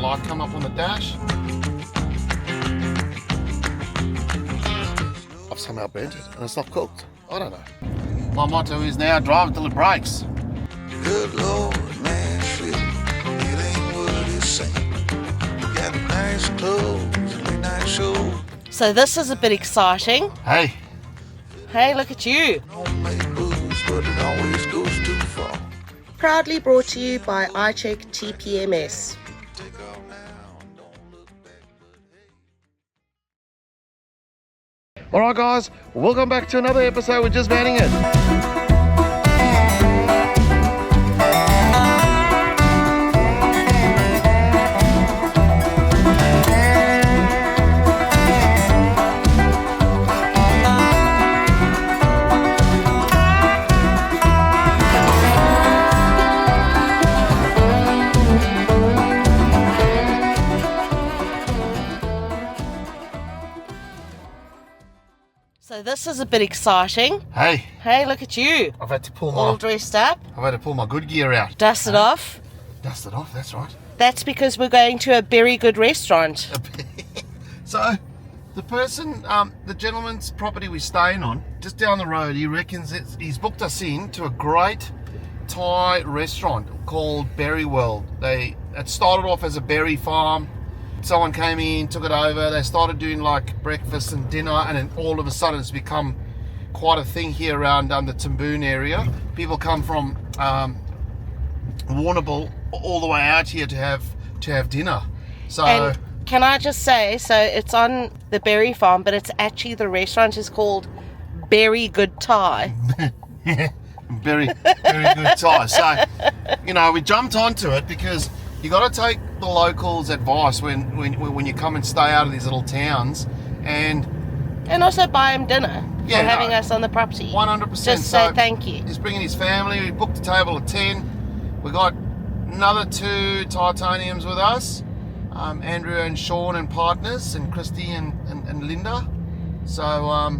light come up on the dash. I've somehow bent it and it's not cooked. I don't know. My motto is now drive until it breaks. Good Lord, Nashville, it ain't what it seems. Got nice clothes and a nice show. So this is a bit exciting. Hey. Hey, look at you. Don't make moves, but it always goes too far. Proudly brought to you by iCheck TPMS. Take off now, don't look back, but hey. Alright guys, welcome back to another episode with Just Manning It. So this is a bit exciting. Hey. Hey, look at you. I've had to pull All dressed up. my good gear out. Dust it off. Dust it off, that's right. That's because we're going to a very good restaurant. So, the person, the gentleman's property we're staying on, just down the road, he reckons he's booked us in to a great Thai restaurant called Berry World. It started off as a berry farm. Someone came in, took it over, they started doing like breakfast and dinner, and then all of a sudden it's become quite a thing here around the Tamboon area. People come from Warrnambool all the way out here to have dinner. So And can I just say, so it's on the berry farm, but it's actually, the restaurant is called Berry Good Thai. very good Thai. So, we jumped onto it because you got to take the locals' advice when you come and stay out of these little towns, and also buy him dinner for having us on the property. 100%. Just say thank you. He's bringing his family. We booked a table of 10. We got another 2 Titaniums with us, Andrew and Sean and partners, and Christy and Linda. So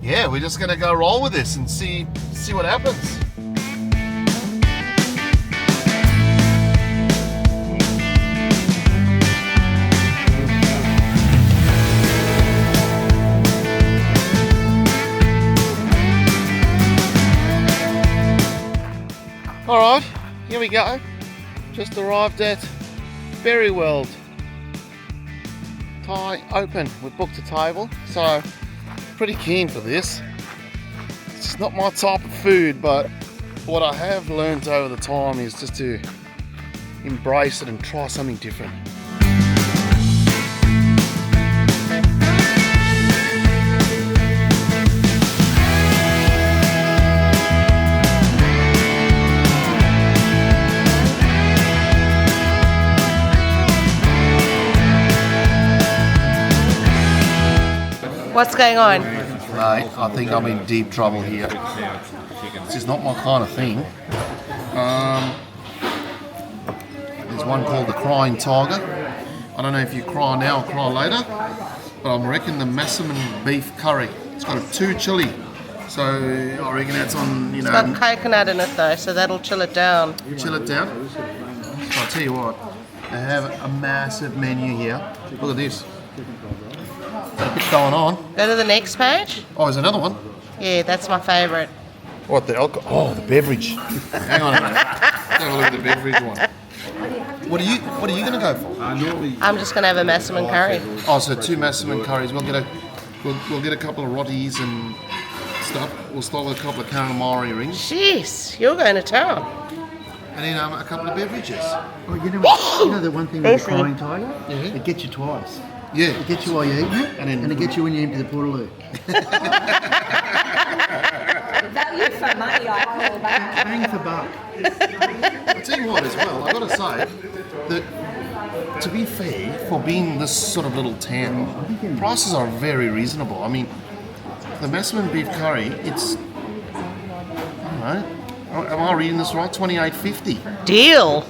we're just gonna go roll with this and see what happens. Alright, here we go. Just arrived at Berry World Thai Open. We booked a table, so pretty keen for this. It's not my type of food, but what I have learned over the time is just to embrace it and try something different. What's going on? Mate, I think I'm in deep trouble here. This is not my kind of thing. There's one called the Crying Tiger. I don't know if you cry now or cry later, but I reckon the Massaman beef curry. It's got a 2 chili, so I reckon that's on. It's got coconut in it though, so that'll chill it down. Chill it down. So I'll tell you what, they have a massive menu here. Look at this. Got a bit going on. Go to the next page. Oh, there's another one. Yeah, that's my favourite. What, the alcohol? Oh, the beverage. Hang on a minute. Let's have a look at the beverage one. What are you going to go for? I'm just going to have a Massaman curry. Oh, so 2 Massaman curries. We'll get a couple of rotis and stuff. We'll start with a couple of calamari rings. Jeez, you're going to town. And then a couple of beverages. Oh, you know what? You know the one thing with the Crying Tiger? Yeah. It gets you twice. Yeah. It gets you while you're eating it, and it gets you when you empty the portaloo. Value for money, I call that. Bang for buck. I'll tell you what as well, I've got to say that, to be fair, for being this sort of little town, prices are very reasonable. I mean, the Massaman beef curry, it's, I don't know, am I reading this right? $28.50. Deal.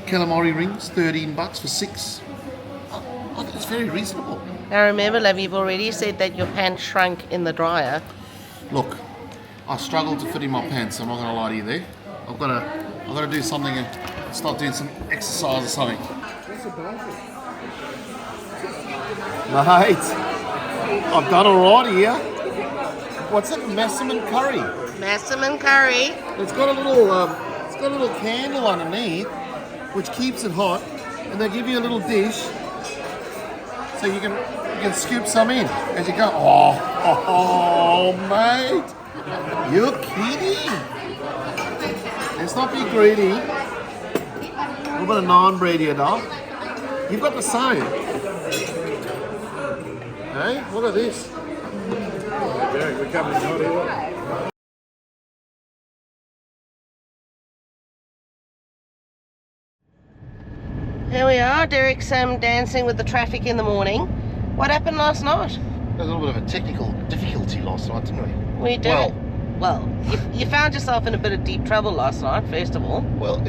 Calamari rings, $13 for 6. I think it's very reasonable. Now remember, love, you've already said that your pants shrunk in the dryer. Look, I struggled to fit in my pants. I'm not going to lie to you there. I've got to do something and start doing some exercise or something. Mate, I've done alright here. What's it? Massaman curry. Massaman curry. It's got a little candle underneath, which keeps it hot, and they give you a little dish, so you can scoop some in as you go. Oh, mate, you're kidding. Let's not be greedy. A little bit of naan bread here, dog. You've got the same. Hey, look at this. We're coming out here. Here we are. Derek's dancing with the traffic in the morning. What happened last night? There was a little bit of a technical difficulty last night, didn't we? We did. Well, you found yourself in a bit of deep trouble last night, first of all. Well,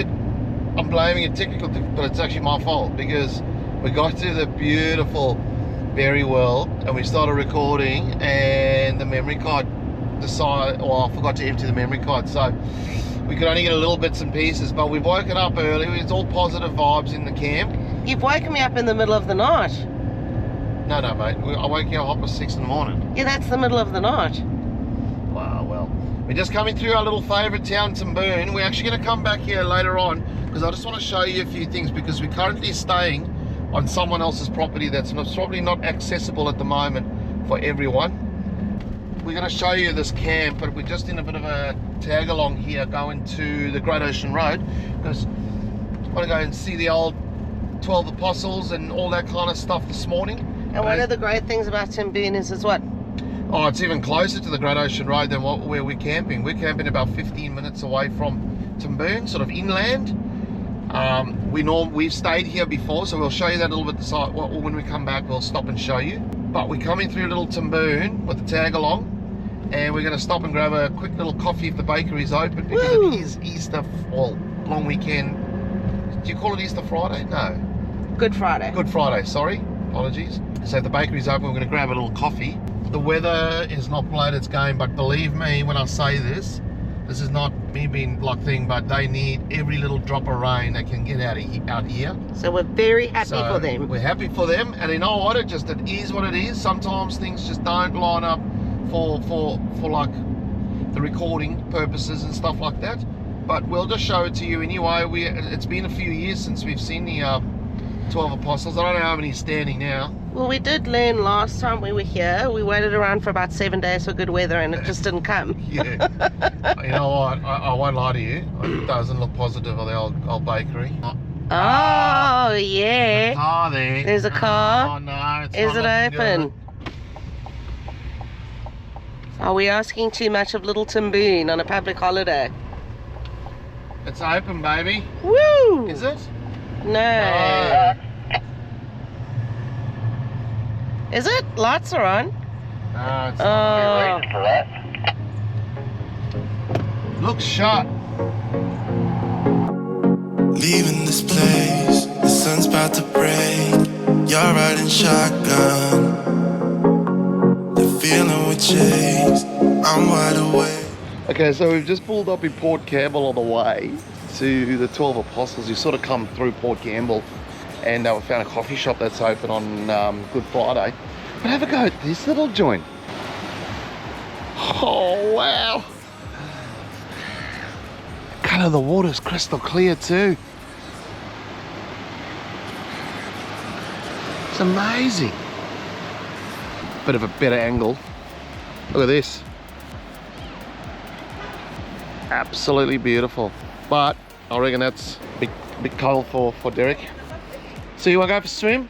I'm blaming a technical difficulty, but it's actually my fault because we got to the beautiful Berry World and we started recording and the memory card decided, I forgot to empty the memory card, so we could only get a little bits and pieces, but we've woken up early. It's all positive vibes in the camp. You've woken me up in the middle of the night. No, mate. I woke you up at 6 in the morning. Yeah, that's the middle of the night. Wow, well. We're just coming through our little favourite town, Timboon. We're actually going to come back here later on because I just want to show you a few things because we're currently staying on someone else's property that's probably not accessible at the moment for everyone. We're going to show you this camp, but we're just in a bit of a tag along here going to the Great Ocean Road because I want to go and see the old 12 Apostles and all that kind of stuff this morning. And one of the great things about Timboon is what? Oh, it's even closer to the Great Ocean Road than where we're camping. We're camping about 15 minutes away from Timboon, sort of inland. We've stayed here before, so we'll show you that a little bit. When we come back, we'll stop and show you. But we're coming through little Timboon with the tag along, and we're going to stop and grab a quick little coffee if the bakery's open because Woo! it is Easter, long weekend. Do you call it Easter Friday? No. Good Friday. Good Friday, sorry. Apologies. So if the bakery's open, we're going to grab a little coffee. The weather is not played its game, but believe me when I say this is not me being like thing, but they need every little drop of rain they can get out here. So we're very happy So for them. We're happy for them, and you know what? It is what it is. Sometimes things just don't line up for like the recording purposes and stuff like that. But we'll just show it to you anyway. It's been a few years since we've seen the 12 Apostles. I don't know how many standing now. Well, we did learn last time we were here. We waited around for about 7 days for good weather and it just didn't come. Yeah. You know what? I won't lie to you. It doesn't look positive of the old bakery. Oh, yeah. Car there. There's a car. Oh, no. It's Is not it looking open? good. Are we asking too much of little Timboon on a public holiday? It's open, baby. Woo! Is it? No. Is it? Lights are on. No, it's Oh. not. Looks shut. Leaving this place, the sun's about to break. You're riding shotgun. The feeling we chase, I'm wide awake. Okay, so we've just pulled up in Port Campbell on the way to the 12 Apostles. You sort of come through Port Campbell and we found a coffee shop that's open on Good Friday. But have a go at this little joint. Oh, wow. Colour of the water's crystal clear too. It's amazing. Bit of a better angle. Look at this. Absolutely beautiful. But I reckon that's a bit cold for Derek. So you want to go for a swim?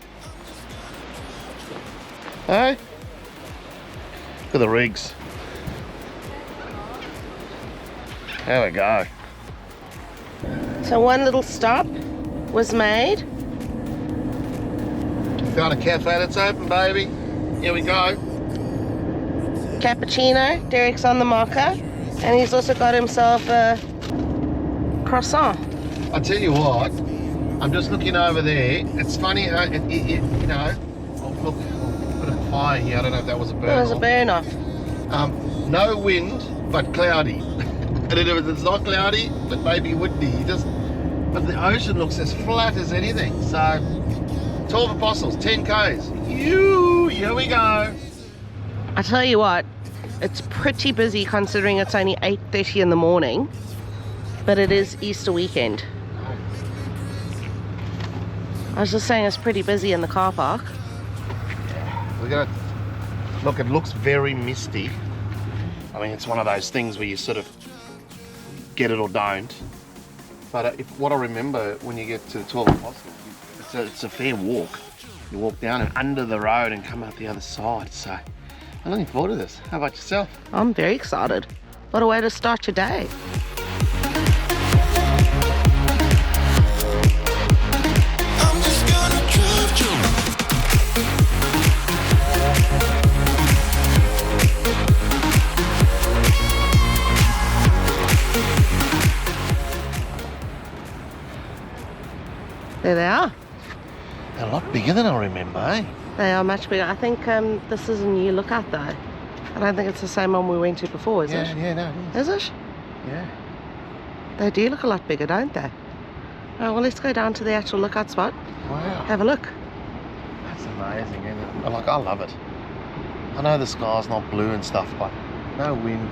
Hey? Look at the rigs. There we go. So one little stop was made. Found a cafe that's open, baby. Here we go. Cappuccino. Derek's on the mocha. And he's also got himself a croissant. I tell you what, I'm just looking over there. It's funny how, you know, oh, look, a bit of fire here. I don't know if that was a burn. There was a off. burn off. No wind, but cloudy. And it's not cloudy, but maybe windy. but the ocean looks as flat as anything. So 12 Apostles, 10 Ks. Here we go. I tell you what, it's pretty busy considering it's only 8:30 in the morning, but it is Easter weekend. I was just saying it's pretty busy in the car park. We're gonna look. It looks very misty. I mean, it's one of those things where you sort of get it or don't. But what I remember when you get to the 12 Apostles, it's a fair walk. You walk down and under the road and come out the other side. So I'm looking forward to this. How about yourself? I'm very excited. What a way to start your day. I'm just gonna drive you. There they are. They're a lot bigger than I remember, eh? They are much bigger. I think this is a new lookout though. I don't think it's the same one we went to before, is it? Yeah, no, it is. Is it? Yeah. They do look a lot bigger, don't they? Oh, well, let's go down to the actual lookout spot. Wow. Have a look. That's amazing, isn't it? I love it. I know the sky's not blue and stuff, but no wind.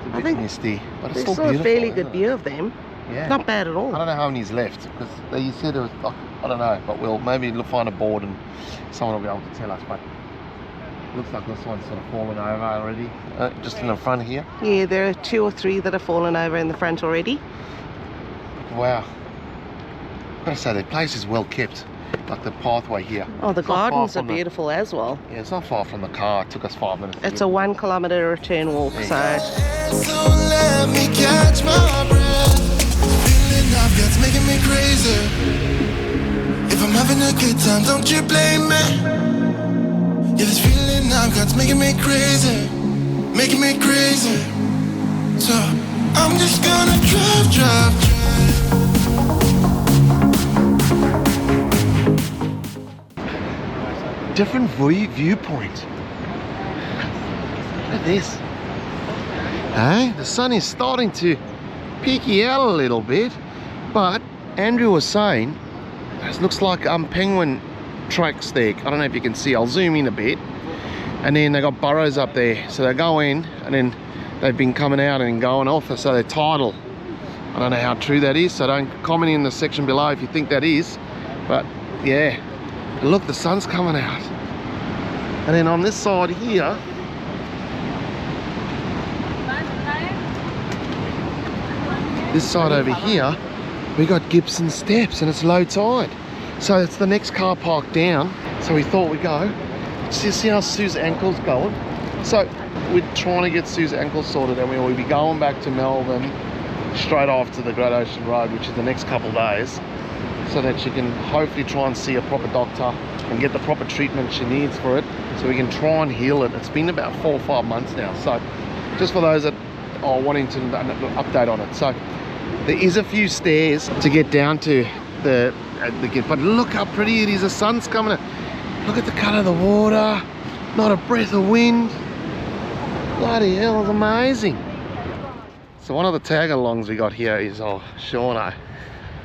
It's a I bit think misty, but it's There's still still a beautiful. fairly isn't good it? view of them. Yeah. Not bad at all. I don't know how many's left because you said it was. I don't know, but we'll maybe find a board and someone will be able to tell us. But it looks like this one's sort of fallen over already, just in the front here. Yeah, there are 2 or 3 that have fallen over in the front already. Wow. I've got to say, the place is well kept. Like the pathway here. Oh, the It's not far gardens are from the- beautiful as well. Yeah, it's not far from the car. It took us 5 minutes. It's a 1 kilometre return walk, There you so So let me catch my breath. Feeling I've got's making me crazy. If I'm having a good time, don't you blame me. Yeah, this feeling I've got's making me crazy. Making me crazy. So I'm just gonna drive. different viewpoint. Look at this. Hey, the sun is starting to peek you out a little bit, but Andrew was saying it looks like penguin tracks there. I don't know if you can see. I'll zoom in a bit, and then they got burrows up there, so they go in and then they've been coming out and going off, so they're tidal. I don't know how true that is, so don't comment in the section below if you think that is, but yeah. Look, the sun's coming out. And then on this side here, this side over here, we got Gibson Steps and it's low tide. So it's the next car park down. So we thought we'd go. See how Sue's ankle's going? So we're trying to get Sue's ankle sorted and we'll be going back to Melbourne straight after the Great Ocean Road, which is the next couple of days, so that she can hopefully try and see a proper doctor and get the proper treatment she needs for it, so we can try and heal it. It's been about 4 or 5 months now, so just for those that are wanting to update on it. So there is a few stairs to get down to the but look how pretty it is. The sun's coming out. Look at the colour of the water, not a breath of wind. Bloody hell, it's amazing. So one of the tag-alongs we got here is Shauno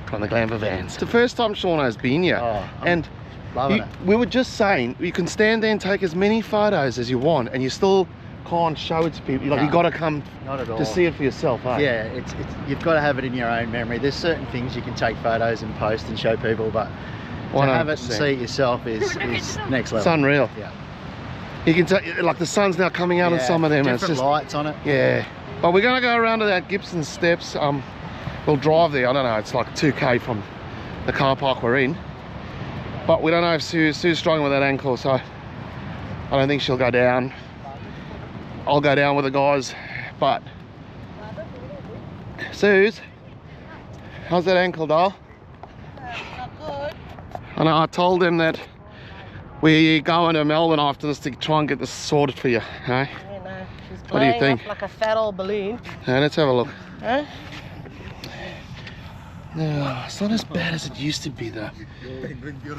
from the Glamper Vans. It's the first time Shauno's been here, and Loving it. we were just saying you can stand there and take as many photos as you want, and you still can't show it to people. Like, No, you got to come Not at all. to see it for yourself, eh? Yeah, it's you've got to have it in your own memory. There's certain things you can take photos and post and show people, but to have it and 100%. see it yourself is next level. It's unreal. Yeah. You can take, like, the sun's now coming out on Yeah, some of them. And it's different just lights on it. yeah. But we're gonna go around to that Gibson Steps. We'll drive there. I don't know. It's like 2k from the car park we're in. But we don't know if Sue's struggling with that ankle, so I don't think she'll go down. I'll go down with the guys, but Suze, how's that ankle, doll? not good. I know, I told them that we're going to Melbourne after this to try and get this sorted for you, hey? I don't know. She's What do you blowing think? up like a fat old balloon. Now, let's have a look. Huh? No, it's not as bad as it used to be, though.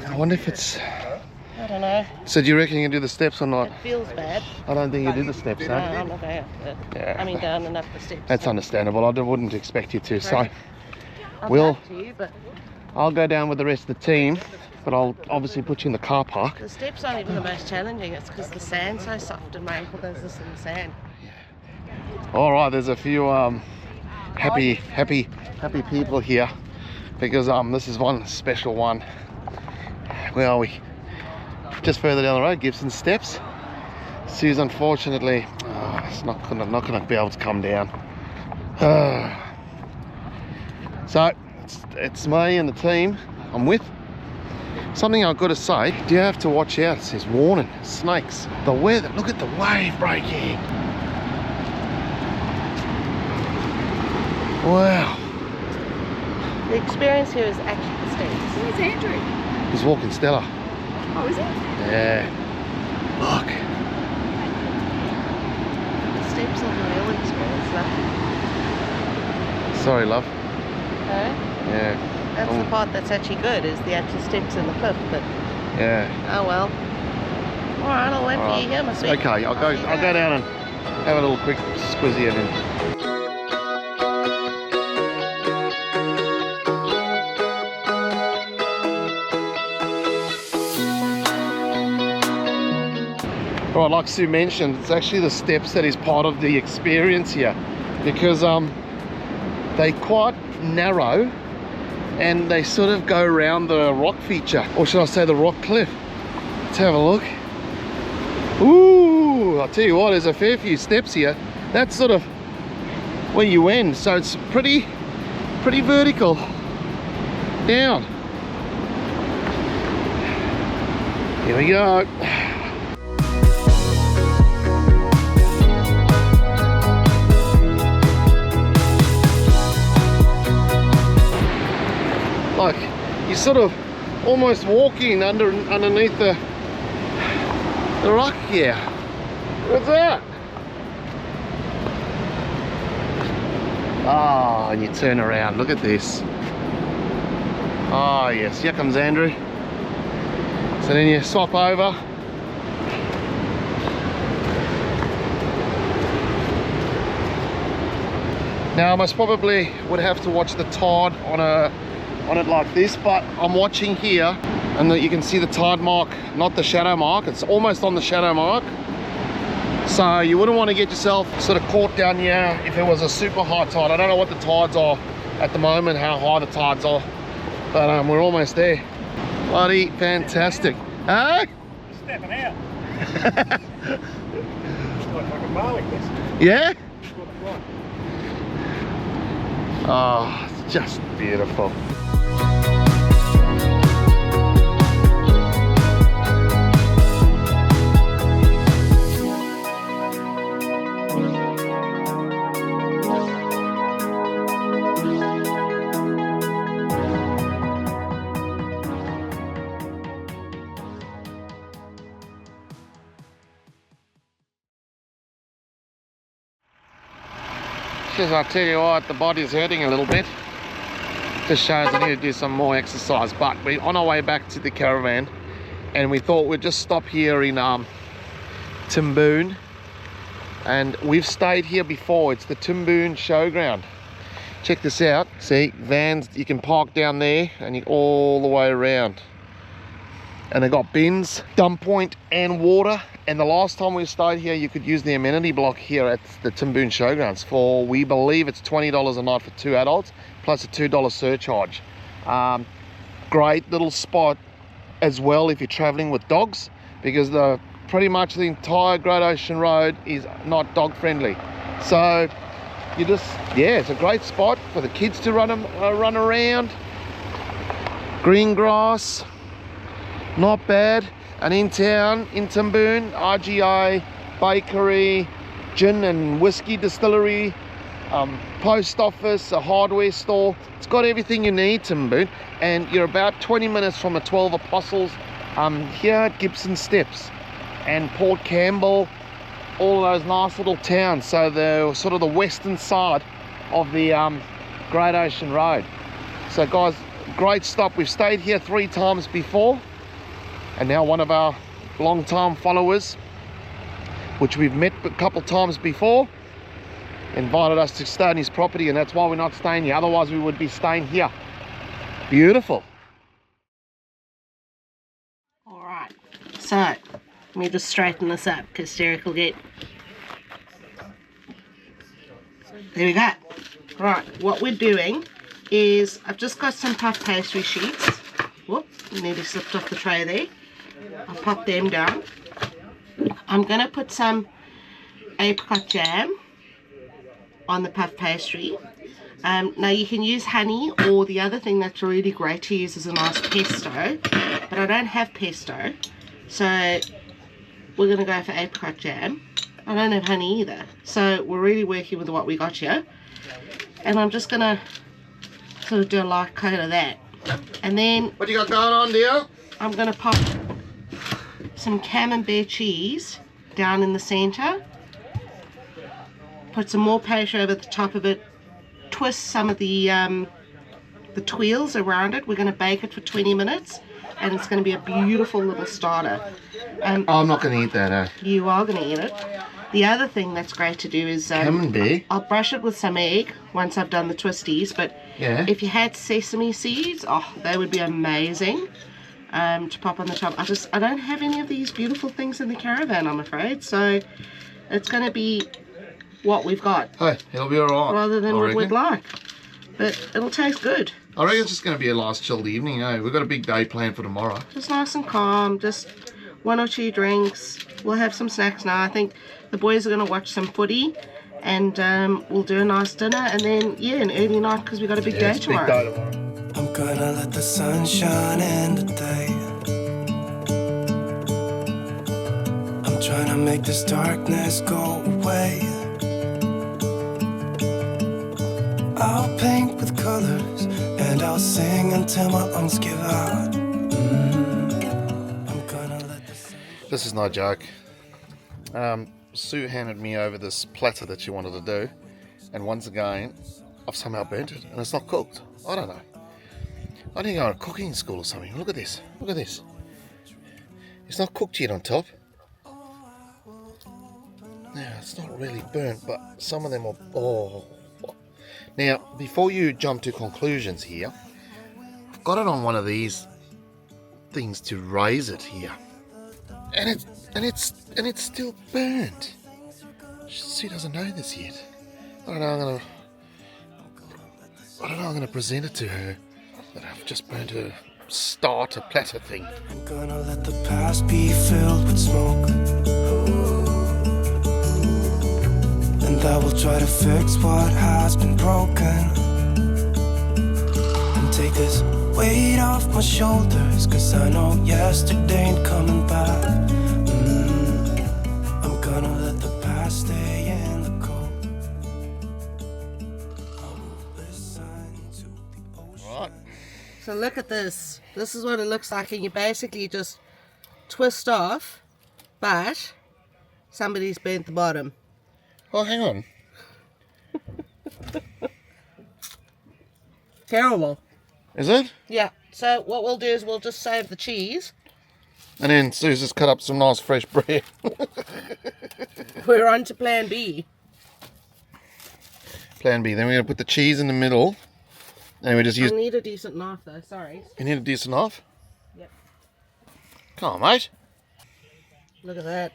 I wonder if it's... I don't know. So do you reckon you can do the steps or not? It feels bad. I don't think you do the steps, No, eh? I'm not going up. Yeah. I mean, down and up the steps. That's understandable. I wouldn't expect you to. So I'll We'll- talk to you, but I'll go down with the rest of the team, but I'll obviously put you in the car park. the steps aren't even the most challenging. It's because the sand's so soft and my ankle does this in the sand. All right, there's a few happy people here because this is one special one. Where are we? Just further down the road, Gibson Steps. Sue's unfortunately, it's not gonna be able to come down. So it's me and the team I'm with. Something I've got to say, you have to watch out. It says warning, snakes. The weather, look at the wave breaking. Wow. The experience here is actually the steps. Where's Andrew? He's walking Stella. Oh, is he? Yeah. Look. The steps are the real experience, though. Sorry, love. No? Yeah. That's the part that's actually good, is the actual steps in the cliff, but Yeah. oh well. Alright, I'll wait for you here, my sweet. Okay, I'll go down and have a little quick squizzy and then. Right, like Sue mentioned, it's actually the steps that is part of the experience here, because they're quite narrow and they sort of go around the rock feature, or should I say the rock cliff. Let's have a look. Ooh, I'll tell you what, there's a fair few steps here. That's sort of where you end, so it's pretty vertical down. Here we go. Like, you're sort of almost walking underneath the rock here. What's that? Oh, and you turn around, look at this. Oh yes, here comes Andrew. So then you swap over. Now I most probably would have to watch the tide on it like this, but I'm watching here and you can see the tide mark, not the shadow mark. It's almost on the shadow mark. So you wouldn't want to get yourself sort of caught down here if it was a super high tide. I don't know what the tides are at the moment, how high the tides are, but we're almost there. Bloody fantastic. Hey? Stepping out. It's like fucking barley, this. Yeah? Oh, it's just beautiful. Just, I tell you what, the body's hurting a little bit. Just shows I need to do some more exercise. But we're on our way back to the caravan, and we thought we'd just stop here in Timboon. And we've stayed here before. It's the Timboon showground. Check this out. See, vans, you can park down there and you all the way around. And they got bins, dump point and water. And the last time we stayed here, you could use the amenity block here at the Timboon Showgrounds for, we believe it's $20 a night for 2 adults, plus a $2 surcharge. Great little spot as well if you're traveling with dogs, because pretty much the entire Great Ocean Road is not dog friendly. So you just, yeah, it's a great spot for the kids to run around. Green grass, not bad. And in town, in Timboon, RGI, bakery, gin and whiskey distillery, post office, a hardware store. It's got everything you need, Timboon. And you're about 20 minutes from the 12 Apostles here at Gibson Steps and Port Campbell, all of those nice little towns. So they're sort of the western side of the Great Ocean Road. So guys, great stop. We've stayed here 3 times before. And now one of our long-time followers, which we've met a couple times before, invited us to stay on his property, and that's why we're not staying here. Otherwise we would be staying here. Beautiful. All right, so let me just straighten this up because Derek will get. There we go. Right, what we're doing is I've just got some puff pastry sheets. Whoop, nearly slipped off the tray there. I'll pop them down. I'm going to put some apricot jam on the puff pastry. Now you can use honey, or the other thing that's really great to use is a nice pesto, but I don't have pesto, so we're going to go for apricot jam. I don't have honey either, so we're really working with what we got here. And I'm just going to sort of do a light coat of that. And then What you got going on, dear? I'm going to pop some camembert cheese down in the center. Put some more pastry over the top of it. Twist some of the twirls around it. We're going to bake it for 20 minutes, and it's going to be a beautiful little starter. Oh, I'm not going to eat that. You are going to eat it. The other thing that's great to do is Camembert? I'll brush it with some egg once I've done the twisties, but Yeah. if you had sesame seeds, oh, they would be amazing to pop on the top. I don't have any of these beautiful things in the caravan, I'm afraid, so it's going to be what we've got Hey, it'll be alright. rather than I what reckon. we'd like. But it'll taste good. I reckon it's just going to be a nice chilled evening, eh? We've got a big day planned for tomorrow. Just nice and calm, just 1 or 2 drinks. We'll have some snacks now. I think the boys are going to watch some footy, and we'll do a nice dinner, and then, yeah, an early night because we've got a big day it's a big tomorrow. day tomorrow. I'm gonna let the sun shine in today. I'm trying to make this darkness go away. I'll paint with colors and I'll sing until my lungs give out. I'm gonna let the sun... This is no joke. Sue handed me over this platter that she wanted to do, and once again, I've somehow burnt it, and it's not cooked. I don't know. I need to go to cooking school or something. Look at this. Look at this. It's not cooked yet on top. Now, it's not really burnt, but some of them are... Oh. Now, before you jump to conclusions here, I've got it on one of these things to raise it here. And it's still burnt. She doesn't know this yet. I don't know, I'm gonna present it to her. That I've just burnt her starter platter thing. I'm gonna let the past be filled with smoke, and I will try to fix what has been broken, and take this weight off my shoulders, cause I know yesterday ain't coming back. I'm gonna let the past stay in the cold. I will listen to the ocean. Right. So look at this. This is what it looks like, and you basically just twist off, but somebody's burnt the bottom. Oh, hang on. Terrible. Is it? Yeah. So what we'll do is we'll just save the cheese. And then Sue's just cut up some nice fresh bread. We're on to plan B. Plan B. Then we're going to put the cheese in the middle. And we just use... I need a decent knife though, sorry. You need a decent knife? Yep. Come on, mate. Look at that.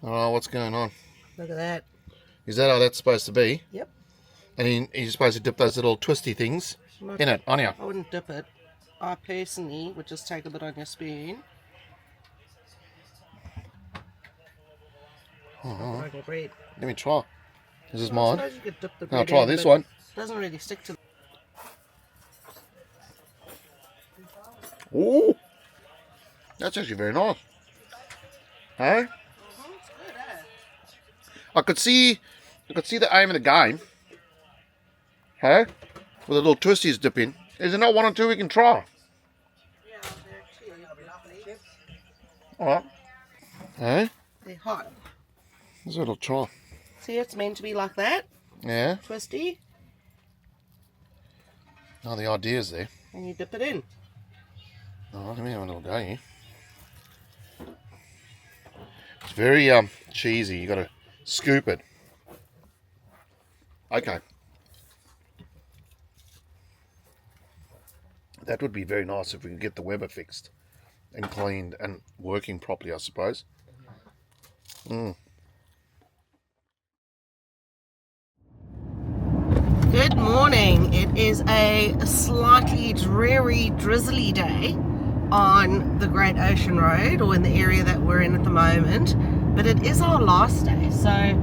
Oh, what's going on? Look at that. Is that how that's supposed to be? Yep. And you're supposed to dip those little twisty things Not- in it, on you. I wouldn't dip it. I personally would just take a bit on your spoon. Oh, Like a bread. let me try. This is I mine. suppose you could dip the I'll bread try in, this but one. It doesn't really stick to. Ooh, that's actually very nice. Hey, I could see the aim of the game. Hey, with a little twisties dip in. Is there not one or two we can try? All right. Hey, They're hot. let's have a little try. See, it's meant to be like that, Yeah. twisty, Oh, the idea's there. and you dip it in. All right, let me have a little go here. It's very cheesy. You got to scoop it. Okay. That would be very nice if we could get the Weber fixed and cleaned and working properly, I suppose. Good morning. It is a slightly dreary, drizzly day on the Great Ocean Road, or in the area that we're in at the moment, but it is our last day, so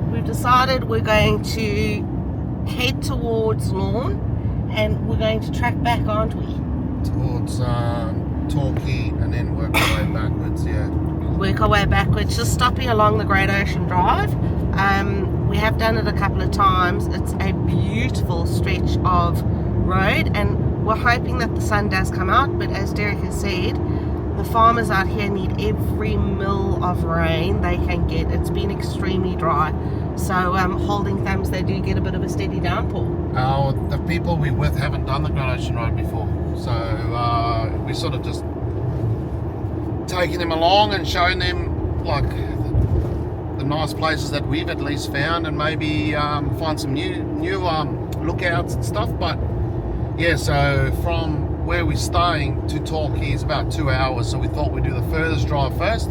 we've decided we're going to head towards Lawn and we're going to track back, aren't we? Towards Torquay and then work our way backwards, yeah. Work our way backwards, just stopping along the Great Ocean Drive. We have done it a couple of times. It's a beautiful stretch of road, and we're hoping that the sun does come out, but as Derek has said, the farmers out here need every mil of rain they can get. It's been extremely dry, so holding thumbs, they do get a bit of a steady downpour. The people we're with haven't done the Great Ocean Road before, so we're sort of just taking them along and showing them like the nice places that we've at least found, and maybe find some new lookouts and stuff. But yeah, so from where we're staying to Torquay is about 2 hours, so we thought we'd do the furthest drive first,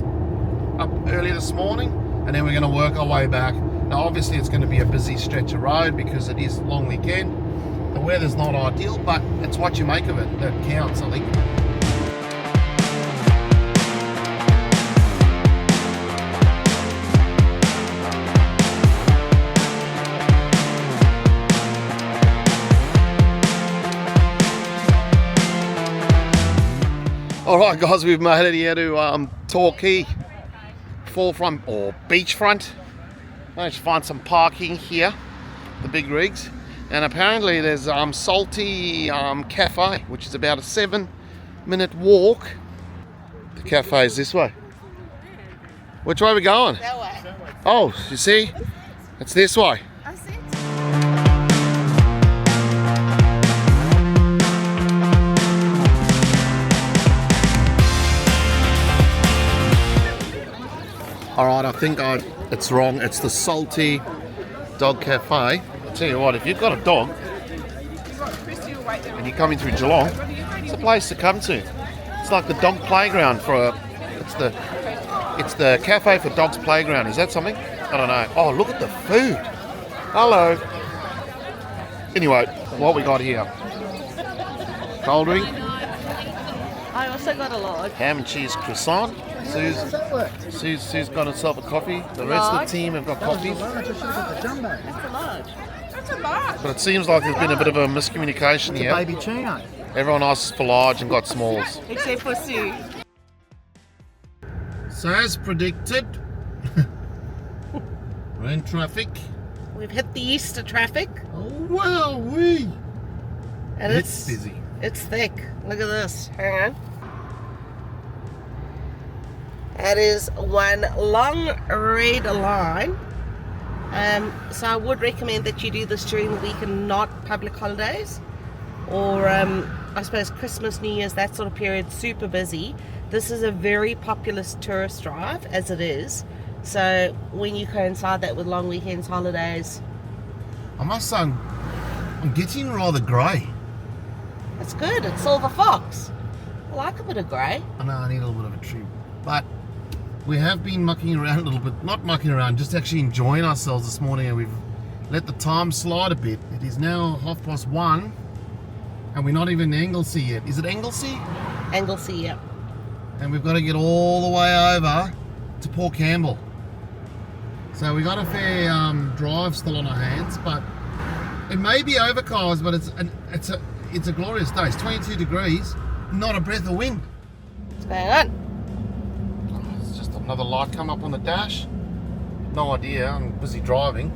up early this morning, and then we're going to work our way back. Now obviously it's going to be a busy stretch of road because it is a long weekend. The weather's not ideal, but it's what you make of it that counts, I think. Alright guys, we've made it here to Torquay forefront or beachfront. Managed to find some parking here, the big rigs, and apparently there's Salty Cafe, which is about a 7-minute walk. The cafe is this way. Which way are we going? That way. Oh, you see? It's this way. I see. Alright, I think it's wrong. It's the Salty Dog Cafe. I'll tell you what, if you've got a dog and you're coming through Geelong, it's a place to come to. It's like the dog playground it's the cafe for dogs playground. Is that something? I don't know. Oh, look at the food. Hello. Anyway, what we got here? Cold drink, I also got a large. ham and cheese croissant. Sue's got herself a coffee. The rest of the team have got coffees. That's a large. But it seems like there's been a bit of a miscommunication here. Baby Chino. Everyone asks for large and got smalls. Except for Sue. So as predicted, we're in traffic. We've hit the Easter traffic, Oh wow, and it's busy. It's thick. Look at this. Hang on. That is one long red line. So I would recommend that you do this during the week and not public holidays, or I suppose Christmas, New Year's, that sort of period. Super busy. This is a very popular tourist drive as it is. So when you coincide that with long weekends, holidays, I must say, I'm getting rather grey. it's good. It's Silver Fox. I like a bit of grey. I know I need a little bit of a trim, but we have been mucking around a little bit. Not mucking around, just actually enjoying ourselves this morning, and we've let the time slide a bit. It is now 1:30, and we're not even in Anglesey yet. Is it Anglesey? Anglesey, yeah. And we've got to get all the way over to Port Campbell. So we got a fair drive still on our hands, but it may be overcast, but it's a glorious day. It's 22 degrees, not a breath of wind. What's going on? It's just another light come up on the dash. No idea. I'm busy driving.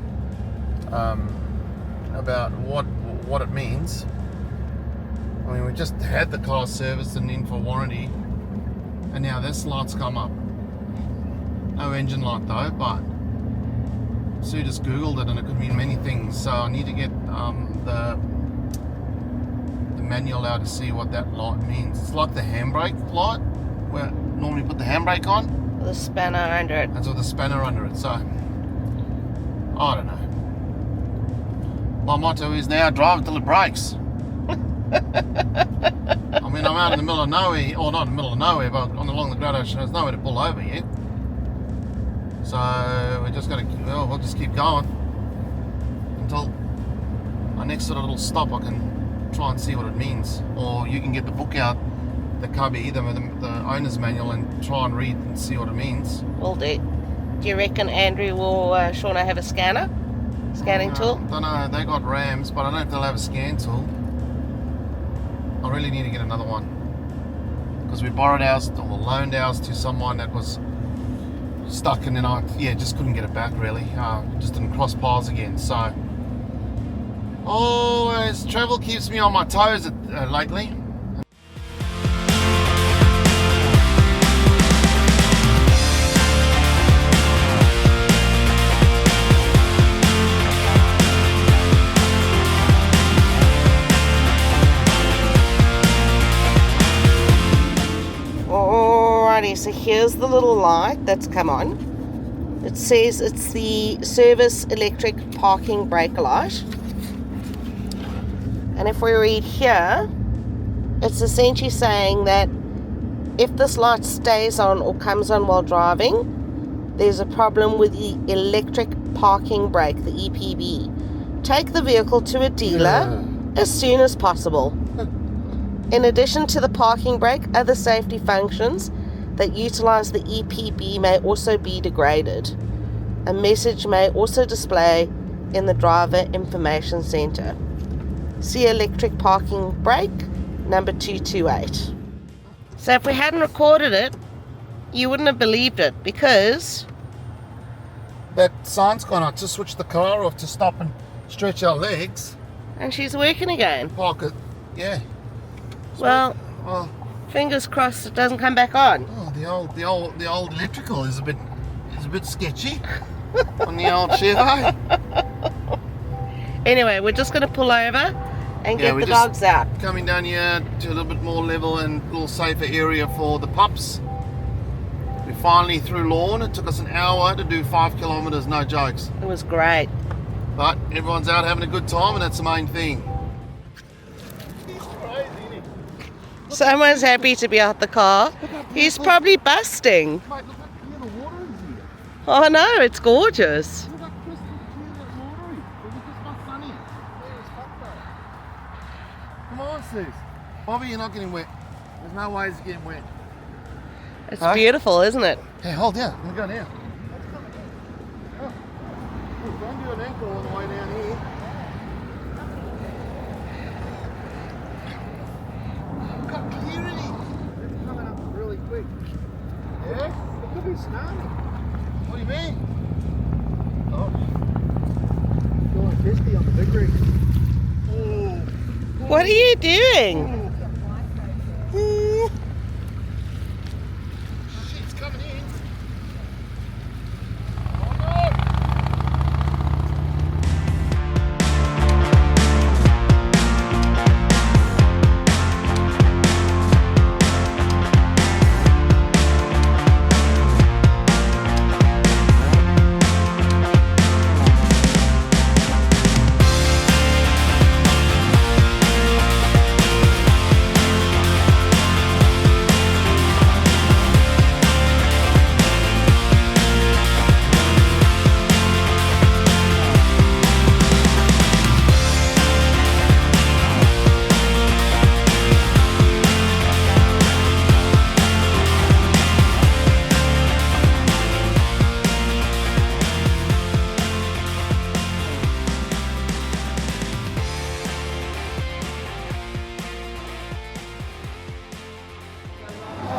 About what it means. I mean, we just had the car serviced and in for warranty, and now this light's come up. No engine light though, but Sue just googled it and it could mean many things. So I need to get the manual out to see what that light means. It's like the handbrake light, where normally put the handbrake on. With a spanner under it. That's with a spanner under it. So I don't know. My motto is now drive until it breaks. I mean, I'm out in the middle of nowhere, or not in the middle of nowhere, but along the Great Ocean, there's nowhere to pull over yet. So we're just going to, well, we'll just keep going until our next sort of little stop. I can try and see what it means, or you can get the book out, the cubby, the owner's manual, and try and read and see what it means. Will do. Do you reckon Andrew will, Shauna, have a scanning tool? I don't know, they got Rams, but I don't know if they'll have a scan tool. I really need to get another one, because we borrowed ours, or loaned ours to someone that was stuck, and then I just couldn't get it back really. Just didn't cross paths again. So always travel keeps me on my toes lately. Alrighty, so here's the little light that's come on. It says it's the service electric parking brake light. And if we read here, it's essentially saying that if this light stays on or comes on while driving, there's a problem with the electric parking brake, the EPB. Take the vehicle to a dealer as soon as possible. In addition to the parking brake, other safety functions that utilize the EPB may also be degraded. A message may also display in the driver information center. See electric parking brake number 228. So if we hadn't recorded it, you wouldn't have believed it, because That sign's gone on to switch the car off to stop and stretch our legs. and she's working again. Park it, yeah. Well, Well, fingers crossed it doesn't come back on. oh, the old electrical is a bit sketchy on the old Chev. Anyway, we're just going to pull over and Yeah, get we're the just dogs out. Coming down here to a little bit more level and a little safer area for the pups. We're finally through Lawn. It took us an hour to do 5 kilometers, no jokes. It was great. But everyone's out having a good time, and that's the main thing. Someone's happy to be out the car. He's probably busting. Mate, look how clear the water is here. Oh no, it's gorgeous. Look how crystal clear that water is. It was just not sunny. Come on, Sis. Bobby, you're not getting wet. There's no way it's getting wet. It's Huh? beautiful, isn't it? Hey, hold down. I'm going now. Oh. Don't do an ankle on the way down here. Look how clear it is. It's coming up really quick. Yeah? It could be snowing. What do you mean? Oh. Going 50 on the big rig. Oh. What are you doing? Ooh. Shit's coming in. Oh no!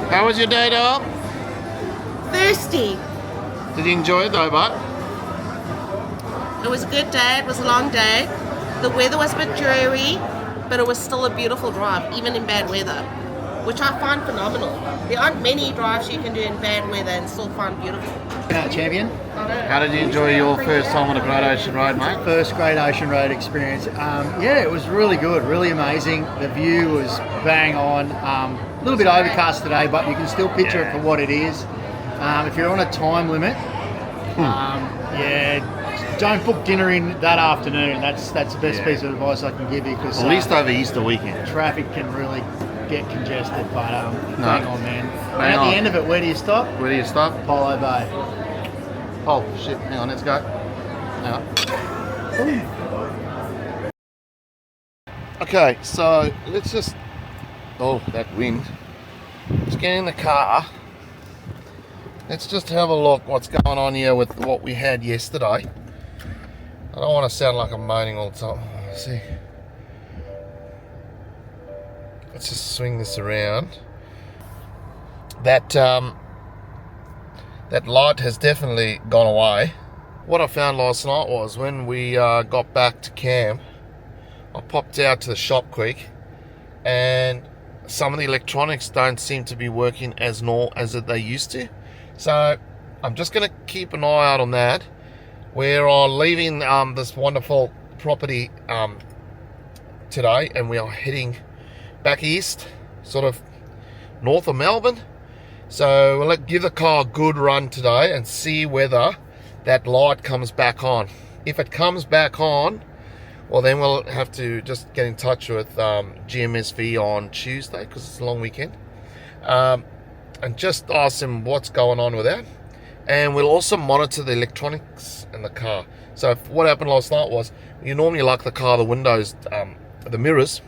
How was your day, doll? Thirsty. Did you enjoy it though, bud? It was a good day. It was a long day. The weather was a bit dreary, but it was still a beautiful drive, even in bad weather, which I find phenomenal. There aren't many drives you can do in bad weather and still find beautiful. Champion. How did you enjoy your first time on a Great Ocean Road, mate? First Great Ocean Road experience. Yeah, it was really good, really amazing. The view was bang on. A little bit overcast today, but you can still picture it for what it is. If you're on a time limit, yeah, don't book dinner in that afternoon. That's the best piece of advice I can give you, because At least over Easter weekend. traffic can really get congested. But hang on, man. And Hang at on. the end of it, where do you stop? Where do you stop? Apollo Bay. Oh shit! Hang on, let's go. Hang on. Okay, so let's just. Oh, that wind. Let's get in the car. Let's just have a look what's going on here with what we had yesterday. I don't want to sound like I'm moaning all the time. Let's see. Let's just swing this around. That that light has definitely gone away. What I found last night was when we got back to camp, I popped out to the shop quick, and some of the electronics don't seem to be working as they used to. So I'm just going to keep an eye out on that. We're leaving this wonderful property today, and we are heading back east, sort of north of Melbourne. So we'll give the car a good run today and see whether that light comes back on. If it comes back on, well, then we'll have to just get in touch with GMSV on Tuesday, because it's a long weekend, and just ask them what's going on with that. And we'll also monitor the electronics in the car. So what happened last night was, you normally lock the car, the windows, the mirrors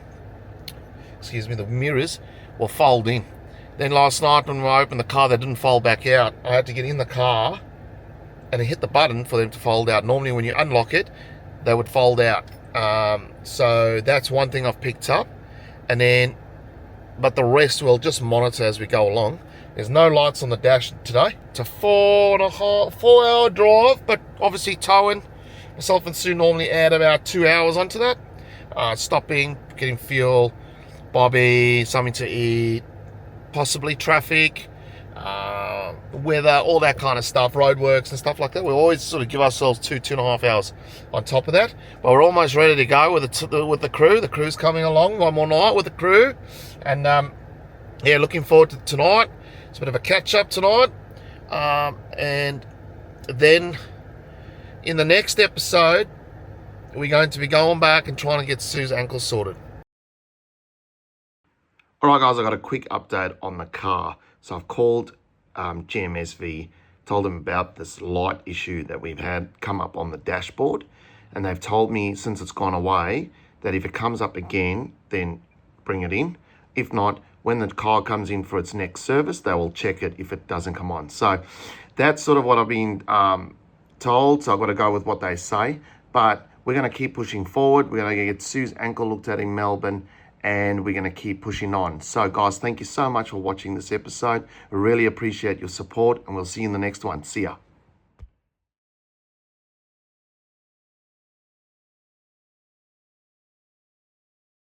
will fold in. Then last night when I opened the car, they didn't fold back out. I had to get in the car and hit the button for them to fold out. Normally when you unlock it, they would fold out. So that's one thing I've picked up. And then, but the rest we'll just monitor as we go along. There's no lights on the dash today. It's a 4-hour drive, but obviously towing. Myself and Sue normally add about 2 hours onto that. Stopping, getting fuel, Bobby, something to eat, possibly traffic, weather, all that kind of stuff, roadworks and stuff like that. We always sort of give ourselves 2.5 hours on top of that. But we're almost ready to go with the crew. The crew's coming along one more night with the crew, and yeah, looking forward to tonight. It's a bit of a catch up tonight, and then in the next episode we're going to be going back and trying to get Sue's ankle sorted. Alright guys, I got a quick update on the car. So I've called GMSV, told them about this light issue that we've had come up on the dashboard, and they've told me since it's gone away that if it comes up again, then bring it in. If not, when the car comes in for its next service, they will check it if it doesn't come on. So that's sort of what I've been told, so I've got to go with what they say. But we're going to keep pushing forward. We're going to get Sue's ankle looked at in Melbourne, and we're going to keep pushing on. So guys, thank you so much for watching this episode. I really appreciate your support, and we'll see you in the next one. See ya.